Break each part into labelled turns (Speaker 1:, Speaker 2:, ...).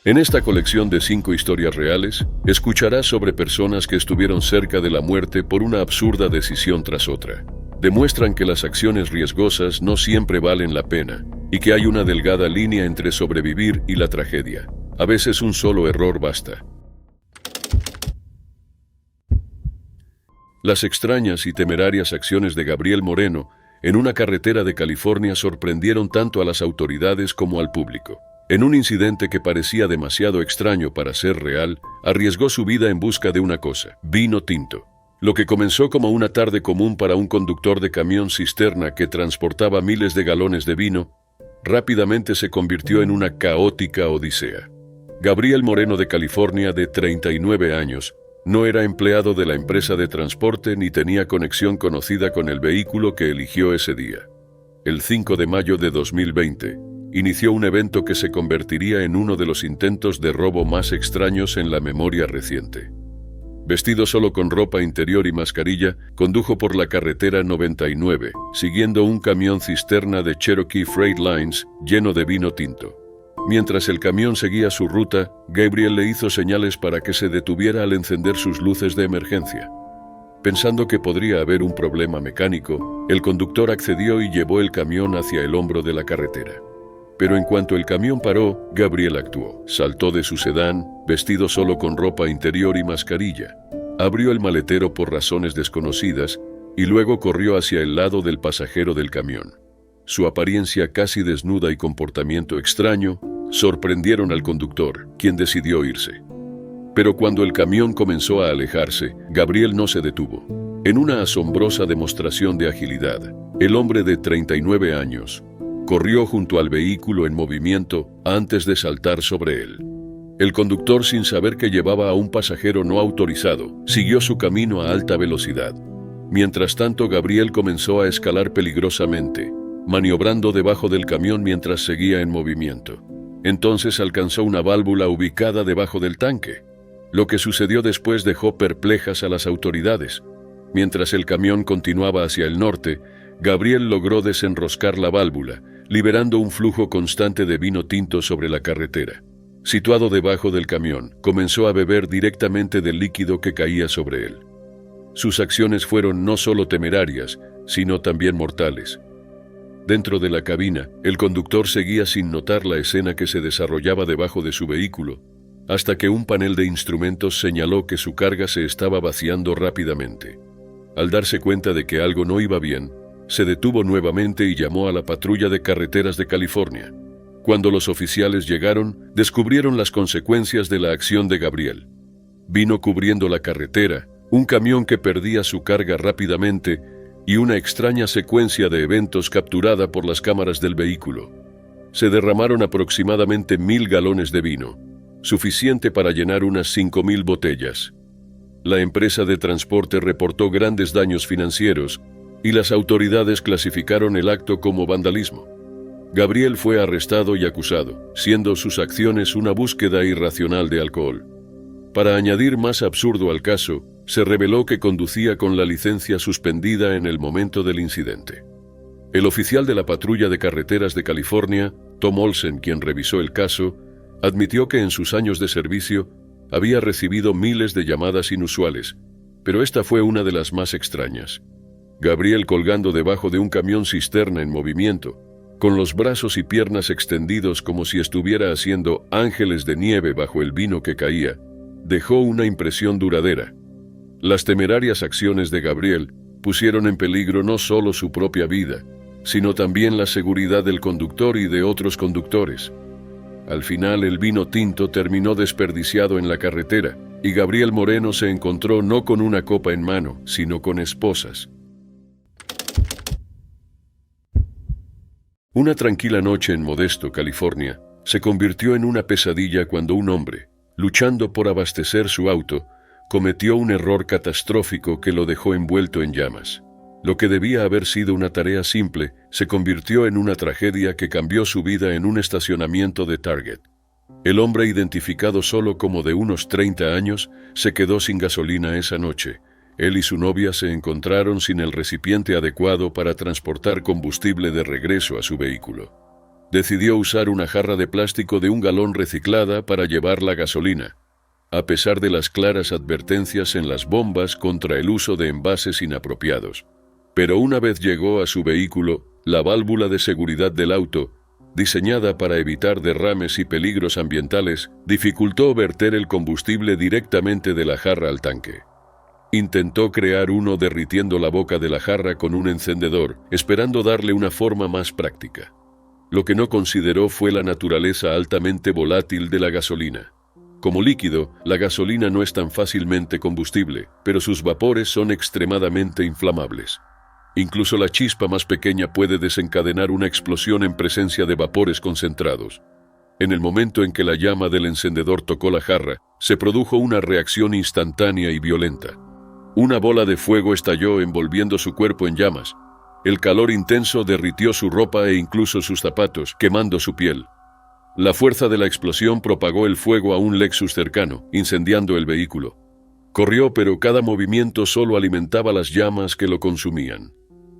Speaker 1: En esta colección de 5 historias reales, escucharás sobre personas que estuvieron cerca de la muerte por una absurda decisión tras otra. Demuestran que las acciones riesgosas no siempre valen la pena y que hay una delgada línea entre sobrevivir y la tragedia. A veces un solo error basta. Las extrañas y temerarias acciones de Gabriel Moreno en una carretera de California sorprendieron tanto a las autoridades como al público. En un incidente que parecía demasiado extraño para ser real, arriesgó su vida en busca de una cosa: vino tinto. Lo que comenzó como una tarde común para un conductor de camión cisterna que transportaba miles de galones de vino, rápidamente se convirtió en una caótica odisea. Gabriel Moreno de California, de 39 años, no era empleado de la empresa de transporte ni tenía conexión conocida con el vehículo que eligió ese día. El 5 de mayo de 2020, inició un evento que se convertiría en uno de los intentos de robo más extraños en la memoria reciente. Vestido solo con ropa interior y mascarilla, condujo por la carretera 99, siguiendo un camión cisterna de Cherokee Freight Lines lleno de vino tinto. Mientras el camión seguía su ruta, Gabriel le hizo señales para que se detuviera al encender sus luces de emergencia. Pensando que podría haber un problema mecánico, el conductor accedió y llevó el camión hacia el hombro de la carretera. Pero en cuanto el camión paró, Gabriel actuó. Saltó de su sedán, vestido solo con ropa interior y mascarilla. Abrió el maletero por razones desconocidas y luego corrió hacia el lado del pasajero del camión. Su apariencia casi desnuda y comportamiento extraño sorprendieron al conductor, quien decidió irse. Pero cuando el camión comenzó a alejarse, Gabriel no se detuvo. En una asombrosa demostración de agilidad, el hombre de 39 años corrió junto al vehículo en movimiento antes de saltar sobre él. El conductor, sin saber que llevaba a un pasajero no autorizado, siguió su camino a alta velocidad. Mientras tanto, Gabriel comenzó a escalar peligrosamente, maniobrando debajo del camión mientras seguía en movimiento. Entonces alcanzó una válvula ubicada debajo del tanque. Lo que sucedió después dejó perplejas a las autoridades. Mientras el camión continuaba hacia el norte, Gabriel logró desenroscar la válvula, liberando un flujo constante de vino tinto sobre la carretera. Situado debajo del camión, comenzó a beber directamente del líquido que caía sobre él. Sus acciones fueron no solo temerarias, sino también mortales. Dentro de la cabina, el conductor seguía sin notar la escena que se desarrollaba debajo de su vehículo, hasta que un panel de instrumentos señaló que su carga se estaba vaciando rápidamente. Al darse cuenta de que algo no iba bien, se detuvo nuevamente y llamó a la patrulla de carreteras de California. Cuando los oficiales llegaron, descubrieron las consecuencias de la acción de Gabriel. Vino cubriendo la carretera, un camión que perdía su carga rápidamente y una extraña secuencia de eventos capturada por las cámaras del vehículo. Se derramaron aproximadamente 1000 galones de vino, suficiente para llenar unas 5000 botellas. La empresa de transporte reportó grandes daños financieros y las autoridades clasificaron el acto como vandalismo. Gabriel fue arrestado y acusado, siendo sus acciones una búsqueda irracional de alcohol. Para añadir más absurdo al caso, se reveló que conducía con la licencia suspendida en el momento del incidente. El oficial de la patrulla de carreteras de California, Tom Olsen, quien revisó el caso, admitió que en sus años de servicio había recibido miles de llamadas inusuales, pero esta fue una de las más extrañas. Gabriel, colgando debajo de un camión cisterna en movimiento, con los brazos y piernas extendidos como si estuviera haciendo ángeles de nieve bajo el vino que caía, dejó una impresión duradera. Las temerarias acciones de Gabriel pusieron en peligro no solo su propia vida, sino también la seguridad del conductor y de otros conductores. Al final, el vino tinto terminó desperdiciado en la carretera, y Gabriel Moreno se encontró no con una copa en mano, sino con esposas. Una tranquila noche en Modesto, California, se convirtió en una pesadilla cuando un hombre, luchando por abastecer su auto, cometió un error catastrófico que lo dejó envuelto en llamas. Lo que debía haber sido una tarea simple se convirtió en una tragedia que cambió su vida en un estacionamiento de Target. El hombre, identificado solo como de unos 30 años, se quedó sin gasolina esa noche. Él y su novia se encontraron sin el recipiente adecuado para transportar combustible de regreso a su vehículo. decidió usar una jarra de plástico de 1 galón reciclada para llevar la gasolina, a pesar de las claras advertencias en las bombas contra el uso de envases inapropiados. Pero una vez llegó a su vehículo, la válvula de seguridad del auto, diseñada para evitar derrames y peligros ambientales, dificultó verter el combustible directamente de la jarra al tanque. Intentó crear uno derritiendo la boca de la jarra con un encendedor, esperando darle una forma más práctica. Lo que no consideró fue la naturaleza altamente volátil de la gasolina. Como líquido, la gasolina no es tan fácilmente combustible, pero sus vapores son extremadamente inflamables. Incluso la chispa más pequeña puede desencadenar una explosión en presencia de vapores concentrados. En el momento en que la llama del encendedor tocó la jarra, se produjo una reacción instantánea y violenta. Una bola de fuego estalló envolviendo su cuerpo en llamas. El calor intenso derritió su ropa e incluso sus zapatos, quemando su piel. La fuerza de la explosión propagó el fuego a un Lexus cercano, incendiando el vehículo. Corrió, pero cada movimiento solo alimentaba las llamas que lo consumían.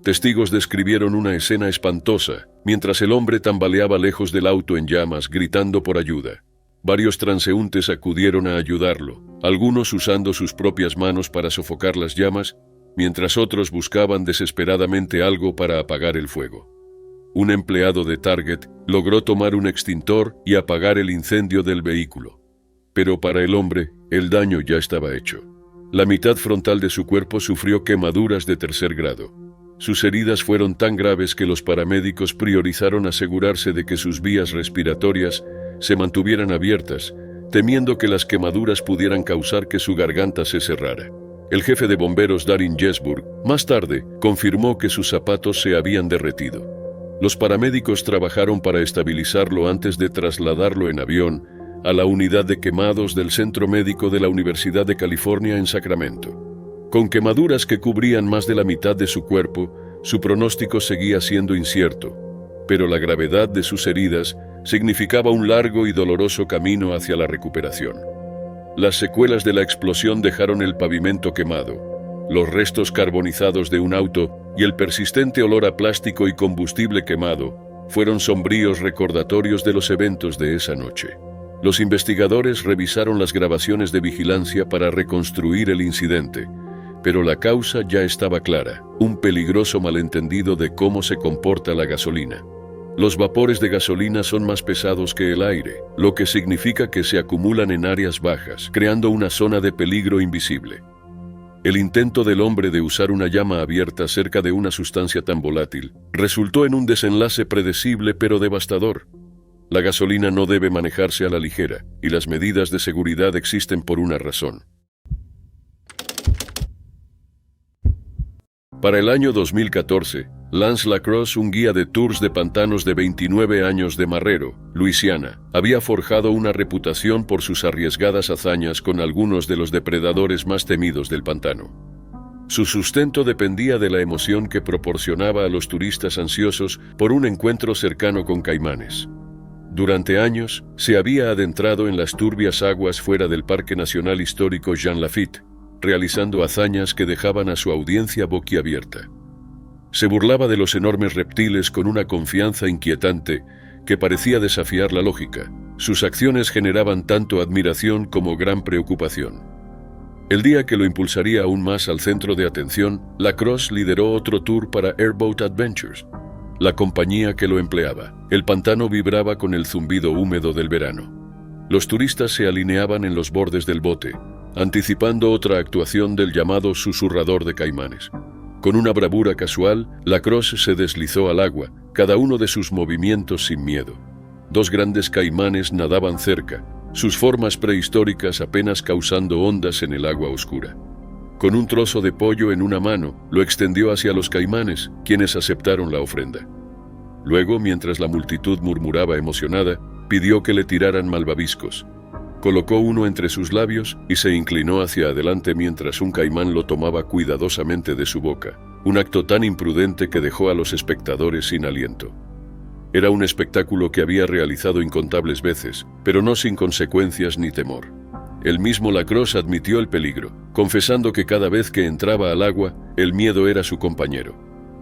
Speaker 1: Testigos describieron una escena espantosa, mientras el hombre tambaleaba lejos del auto en llamas, gritando por ayuda. Varios transeúntes acudieron a ayudarlo, algunos usando sus propias manos para sofocar las llamas, mientras otros buscaban desesperadamente algo para apagar el fuego. Un empleado de Target logró tomar un extintor y apagar el incendio del vehículo. Pero para el hombre, el daño ya estaba hecho. La mitad frontal de su cuerpo sufrió quemaduras de 3er grado. Sus heridas fueron tan graves que los paramédicos priorizaron asegurarse de que sus vías respiratorias se mantuvieran abiertas, temiendo que las quemaduras pudieran causar que su garganta se cerrara. El jefe de bomberos Darin Jesburg, más tarde, confirmó que sus zapatos se habían derretido. Los paramédicos trabajaron para estabilizarlo antes de trasladarlo en avión a la unidad de quemados del Centro Médico de la Universidad de California en Sacramento. Con quemaduras que cubrían más de la mitad de su cuerpo, su pronóstico seguía siendo incierto, pero la gravedad de sus heridas significaba un largo y doloroso camino hacia la recuperación. Las secuelas de la explosión dejaron el pavimento quemado, los restos carbonizados de un auto y el persistente olor a plástico y combustible quemado fueron sombríos recordatorios de los eventos de esa noche. Los investigadores revisaron las grabaciones de vigilancia para reconstruir el incidente, pero la causa ya estaba clara: un peligroso malentendido de cómo se comporta la gasolina. Los vapores de gasolina son más pesados que el aire, lo que significa que se acumulan en áreas bajas, creando una zona de peligro invisible. El intento del hombre de usar una llama abierta cerca de una sustancia tan volátil resultó en un desenlace predecible pero devastador. La gasolina no debe manejarse a la ligera, y las medidas de seguridad existen por una razón. Para el año 2014, Lance Lacrosse, un guía de tours de pantanos de 29 años de Marrero, Luisiana, había forjado una reputación por sus arriesgadas hazañas con algunos de los depredadores más temidos del pantano. Su sustento dependía de la emoción que proporcionaba a los turistas ansiosos por un encuentro cercano con caimanes. Durante años, se había adentrado en las turbias aguas fuera del Parque Nacional Histórico Jean Lafitte, realizando hazañas que dejaban a su audiencia boquiabierta. Se burlaba de los enormes reptiles con una confianza inquietante que parecía desafiar la lógica. Sus acciones generaban tanto admiración como gran preocupación. El día que lo impulsaría aún más al centro de atención, Lacrosse lideró otro tour para Airboat Adventures, la compañía que lo empleaba. El pantano vibraba con el zumbido húmedo del verano. Los turistas se alineaban en los bordes del bote, anticipando otra actuación del llamado susurrador de caimanes. Con una bravura casual, Lacrosse se deslizó al agua, cada uno de sus movimientos sin miedo. 2 grandes caimanes nadaban cerca, sus formas prehistóricas apenas causando ondas en el agua oscura. Con un trozo de pollo en una mano, lo extendió hacia los caimanes, quienes aceptaron la ofrenda. Luego, mientras la multitud murmuraba emocionada, pidió que le tiraran malvaviscos. Colocó uno entre sus labios y se inclinó hacia adelante mientras un caimán lo tomaba cuidadosamente de su boca, un acto tan imprudente que dejó a los espectadores sin aliento. Era un espectáculo que había realizado incontables veces, pero no sin consecuencias ni temor. El mismo Lacrosse admitió el peligro, confesando que cada vez que entraba al agua, el miedo era su compañero.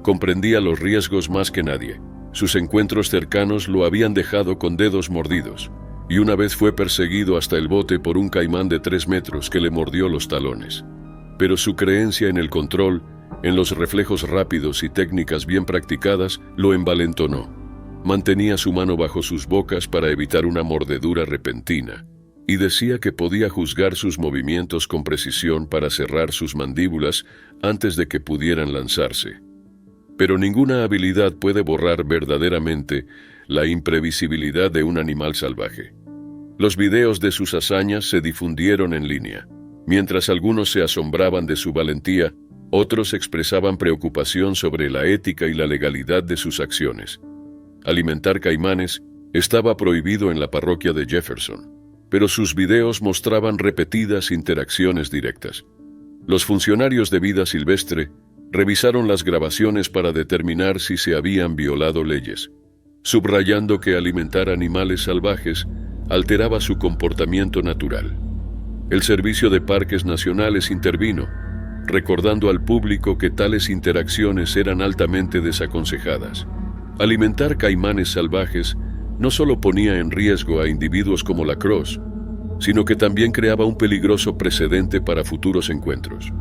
Speaker 1: Comprendía los riesgos más que nadie. Sus encuentros cercanos lo habían dejado con dedos mordidos, y una vez fue perseguido hasta el bote por un caimán de 3 metros que le mordió los talones. Pero su creencia en el control, en los reflejos rápidos y técnicas bien practicadas, lo envalentonó. Mantenía su mano bajo sus bocas para evitar una mordedura repentina, y decía que podía juzgar sus movimientos con precisión para cerrar sus mandíbulas antes de que pudieran lanzarse. Pero ninguna habilidad puede borrar verdaderamente la imprevisibilidad de un animal salvaje. Los videos de sus hazañas se difundieron en línea. Mientras algunos se asombraban de su valentía, otros expresaban preocupación sobre la ética y la legalidad de sus acciones. Alimentar caimanes estaba prohibido en la parroquia de Jefferson, pero sus videos mostraban repetidas interacciones directas. Los funcionarios de vida silvestre revisaron las grabaciones para determinar si se habían violado leyes, subrayando que alimentar animales salvajes alteraba su comportamiento natural. El Servicio de Parques Nacionales intervino, recordando al público que tales interacciones eran altamente desaconsejadas. Alimentar caimanes salvajes no solo ponía en riesgo a individuos como Lacrosse, sino que también creaba un peligroso precedente para futuros encuentros.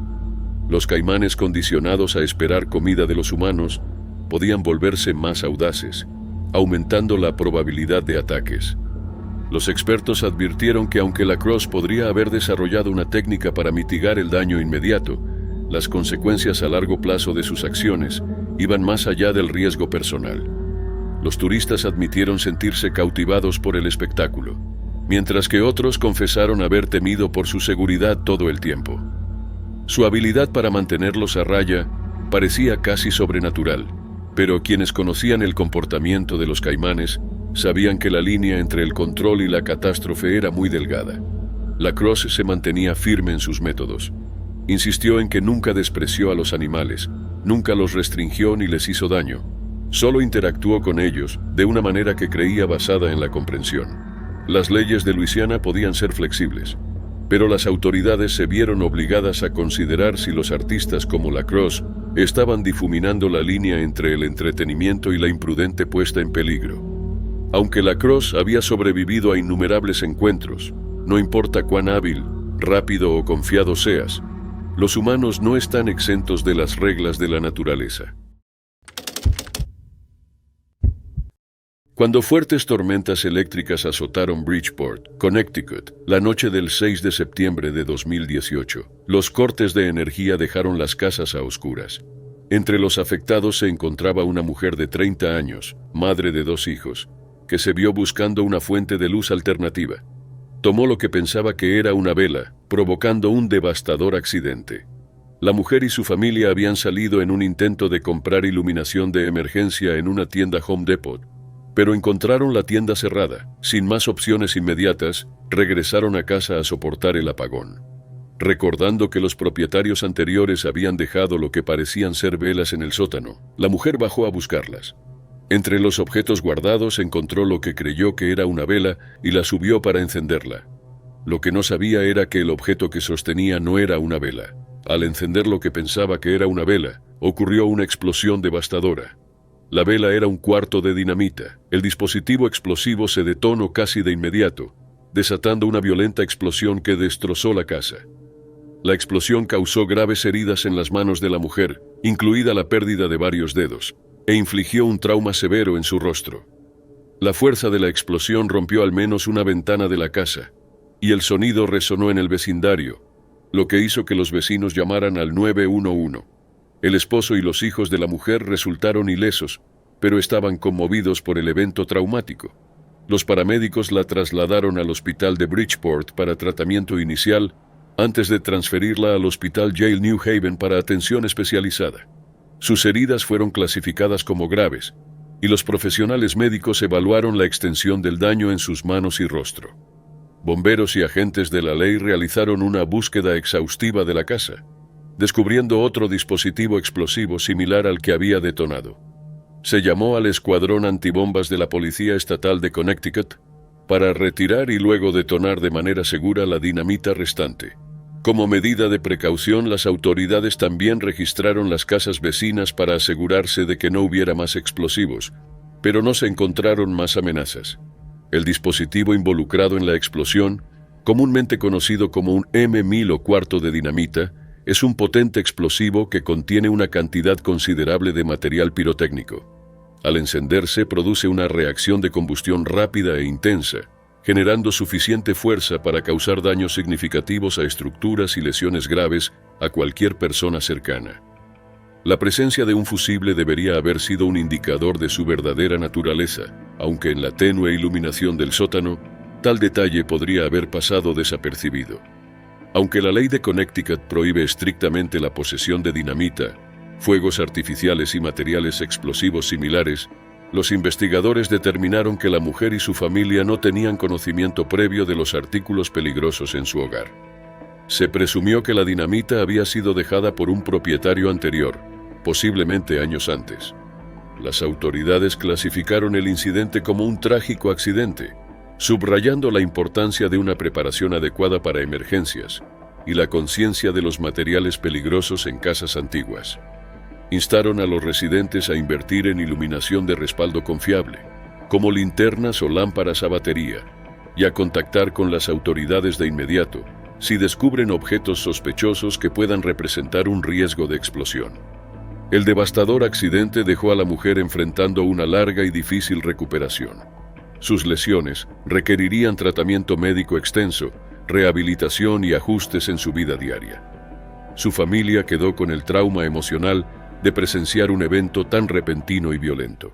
Speaker 1: Los caimanes condicionados a esperar comida de los humanos podían volverse más audaces, aumentando la probabilidad de ataques. Los expertos advirtieron que aunque Lacrosse podría haber desarrollado una técnica para mitigar el daño inmediato, las consecuencias a largo plazo de sus acciones iban más allá del riesgo personal. Los turistas admitieron sentirse cautivados por el espectáculo, mientras que otros confesaron haber temido por su seguridad todo el tiempo. Su habilidad para mantenerlos a raya parecía casi sobrenatural, pero quienes conocían el comportamiento de los caimanes sabían que la línea entre el control y la catástrofe era muy delgada. Lacrosse se mantenía firme en sus métodos. Insistió en que nunca despreció a los animales, nunca los restringió ni les hizo daño. Solo interactuó con ellos de una manera que creía basada en la comprensión. Las leyes de Luisiana podían ser flexibles, pero las autoridades se vieron obligadas a considerar si los artistas como Lacrosse estaban difuminando la línea entre el entretenimiento y la imprudente puesta en peligro. Aunque Lacrosse había sobrevivido a innumerables encuentros, no importa cuán hábil, rápido o confiado seas, los humanos no están exentos de las reglas de la naturaleza. Cuando fuertes tormentas eléctricas azotaron Bridgeport, Connecticut, la noche del 6 de septiembre de 2018, los cortes de energía dejaron las casas a oscuras. Entre los afectados se encontraba una mujer de 30 años, madre de 2 hijos, que se vio buscando una fuente de luz alternativa. Tomó lo que pensaba que era una vela, provocando un devastador accidente. La mujer y su familia habían salido en un intento de comprar iluminación de emergencia en una tienda Home Depot, pero encontraron la tienda cerrada. Sin más opciones inmediatas, regresaron a casa a soportar el apagón. Recordando que los propietarios anteriores habían dejado lo que parecían ser velas en el sótano, la mujer bajó a buscarlas. Entre los objetos guardados encontró lo que creyó que era una vela y la subió para encenderla. Lo que no sabía era que el objeto que sostenía no era una vela. Al encender lo que pensaba que era una vela, ocurrió una explosión devastadora. La vela era un cuarto de dinamita. El dispositivo explosivo se detonó casi de inmediato, desatando una violenta explosión que destrozó la casa. La explosión causó graves heridas en las manos de la mujer, incluida la pérdida de varios dedos, e infligió un trauma severo en su rostro. La fuerza de la explosión rompió al menos una ventana de la casa, y el sonido resonó en el vecindario, lo que hizo que los vecinos llamaran al 911. El esposo y los hijos de la mujer resultaron ilesos, pero estaban conmovidos por el evento traumático. Los paramédicos la trasladaron al hospital de Bridgeport para tratamiento inicial, antes de transferirla al hospital Yale New Haven para atención especializada. Sus heridas fueron clasificadas como graves, y los profesionales médicos evaluaron la extensión del daño en sus manos y rostro. Bomberos y agentes de la ley realizaron una búsqueda exhaustiva de la casa, descubriendo otro dispositivo explosivo similar al que había detonado. Se llamó al escuadrón antibombas de la Policía Estatal de Connecticut para retirar y luego detonar de manera segura la dinamita restante. Como medida de precaución, las autoridades también registraron las casas vecinas para asegurarse de que no hubiera más explosivos, pero no se encontraron más amenazas. El dispositivo involucrado en la explosión, comúnmente conocido como un M1000 o cuarto de dinamita, es un potente explosivo que contiene una cantidad considerable de material pirotécnico. Al encenderse, produce una reacción de combustión rápida e intensa, generando suficiente fuerza para causar daños significativos a estructuras y lesiones graves a cualquier persona cercana. La presencia de un fusible debería haber sido un indicador de su verdadera naturaleza, aunque en la tenue iluminación del sótano, tal detalle podría haber pasado desapercibido. Aunque la ley de Connecticut prohíbe estrictamente la posesión de dinamita, fuegos artificiales y materiales explosivos similares, los investigadores determinaron que la mujer y su familia no tenían conocimiento previo de los artículos peligrosos en su hogar. Se presumió que la dinamita había sido dejada por un propietario anterior, posiblemente años antes. Las autoridades clasificaron el incidente como un trágico accidente, subrayando la importancia de una preparación adecuada para emergencias y la conciencia de los materiales peligrosos en casas antiguas. Instaron a los residentes a invertir en iluminación de respaldo confiable, como linternas o lámparas a batería, y a contactar con las autoridades de inmediato si descubren objetos sospechosos que puedan representar un riesgo de explosión. El devastador accidente dejó a la mujer enfrentando una larga y difícil recuperación. Sus lesiones requerirían tratamiento médico extenso, rehabilitación y ajustes en su vida diaria. Su familia quedó con el trauma emocional de presenciar un evento tan repentino y violento.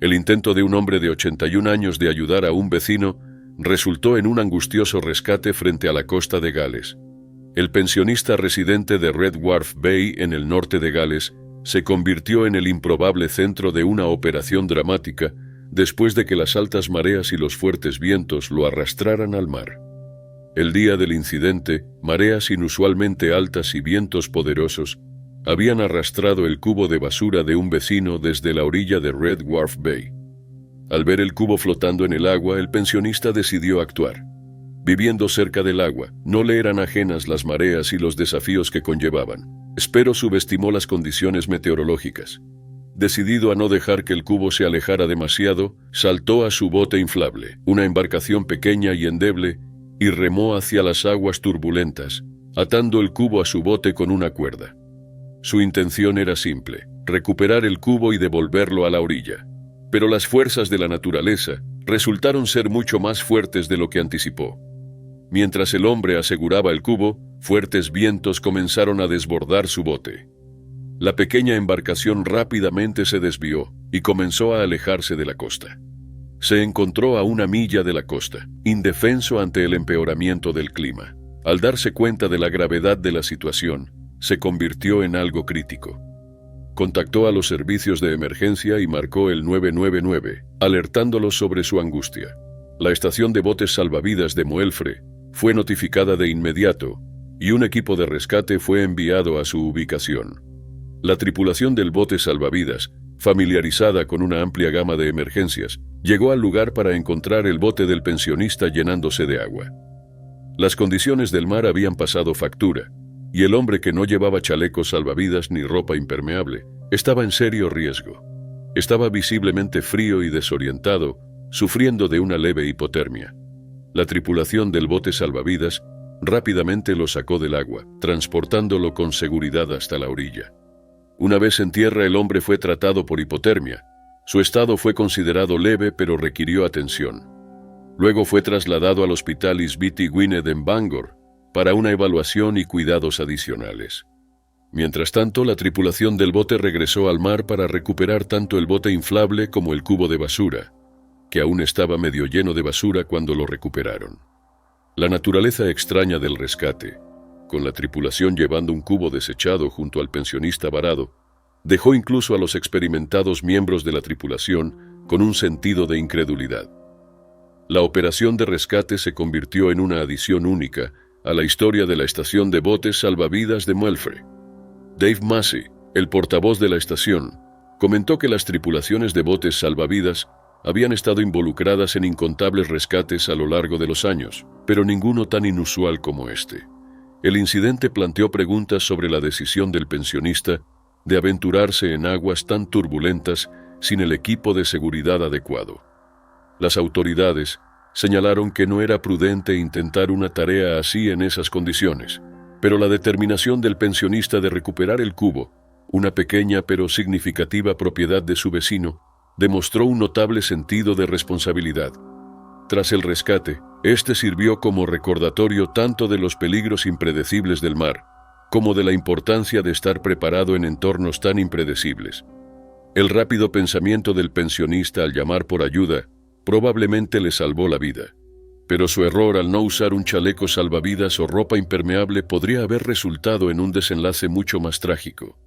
Speaker 1: El intento de un hombre de 81 años de ayudar a un vecino resultó en un angustioso rescate frente a la costa de Gales. El pensionista residente de Red Wharf Bay, en el norte de Gales, se convirtió en el improbable centro de una operación dramática después de que las altas mareas y los fuertes vientos lo arrastraran al mar. El día del incidente, mareas inusualmente altas y vientos poderosos habían arrastrado el cubo de basura de un vecino desde la orilla de Red Wharf Bay. Al ver el cubo flotando en el agua, el pensionista decidió actuar. Viviendo cerca del agua, no le eran ajenas las mareas y los desafíos que conllevaban. Pero subestimó las condiciones meteorológicas. Decidido a no dejar que el cubo se alejara demasiado, saltó a su bote inflable, una embarcación pequeña y endeble, y remó hacia las aguas turbulentas, atando el cubo a su bote con una cuerda. Su intención era simple: recuperar el cubo y devolverlo a la orilla. Pero las fuerzas de la naturaleza resultaron ser mucho más fuertes de lo que anticipó. Mientras el hombre aseguraba el cubo, fuertes vientos comenzaron a desbordar su bote. La pequeña embarcación rápidamente se desvió y comenzó a alejarse de la costa. Se encontró a una milla de la costa, indefenso ante el empeoramiento del clima. Al darse cuenta de la gravedad de la situación, se convirtió en algo crítico. Contactó a los servicios de emergencia y marcó el 999, alertándolos sobre su angustia. La estación de botes salvavidas de Moelfre fue notificada de inmediato y un equipo de rescate fue enviado a su ubicación. La tripulación del bote salvavidas, familiarizada con una amplia gama de emergencias, llegó al lugar para encontrar el bote del pensionista llenándose de agua. Las condiciones del mar habían pasado factura, y el hombre, que no llevaba chalecos salvavidas ni ropa impermeable, estaba en serio riesgo. Estaba visiblemente frío y desorientado, sufriendo de una leve hipotermia. La tripulación del bote salvavidas rápidamente lo sacó del agua, transportándolo con seguridad hasta la orilla. Una vez en tierra, el hombre fue tratado por hipotermia. Su estado fue considerado leve, pero requirió atención. Luego fue trasladado al Hospital Isbiti Gwynedd en Bangor para una evaluación y cuidados adicionales. Mientras tanto, la tripulación del bote regresó al mar para recuperar tanto el bote inflable como el cubo de basura, que aún estaba medio lleno de basura cuando lo recuperaron. La naturaleza extraña del rescate, con la tripulación llevando un cubo desechado junto al pensionista varado, dejó incluso a los experimentados miembros de la tripulación con un sentido de incredulidad. La operación de rescate se convirtió en una adición única a la historia de la estación de botes salvavidas de Moelfre. Dave Massey, el portavoz de la estación, comentó que las tripulaciones de botes salvavidas habían estado involucradas en incontables rescates a lo largo de los años, pero ninguno tan inusual como este. El incidente planteó preguntas sobre la decisión del pensionista de aventurarse en aguas tan turbulentas sin el equipo de seguridad adecuado. Las autoridades señalaron que no era prudente intentar una tarea así en esas condiciones, pero la determinación del pensionista de recuperar el cubo, una pequeña pero significativa propiedad de su vecino, demostró un notable sentido de responsabilidad. Tras el rescate, este sirvió como recordatorio tanto de los peligros impredecibles del mar, como de la importancia de estar preparado en entornos tan impredecibles. El rápido pensamiento del pensionista al llamar por ayuda probablemente le salvó la vida, pero su error al no usar un chaleco salvavidas o ropa impermeable podría haber resultado en un desenlace mucho más trágico.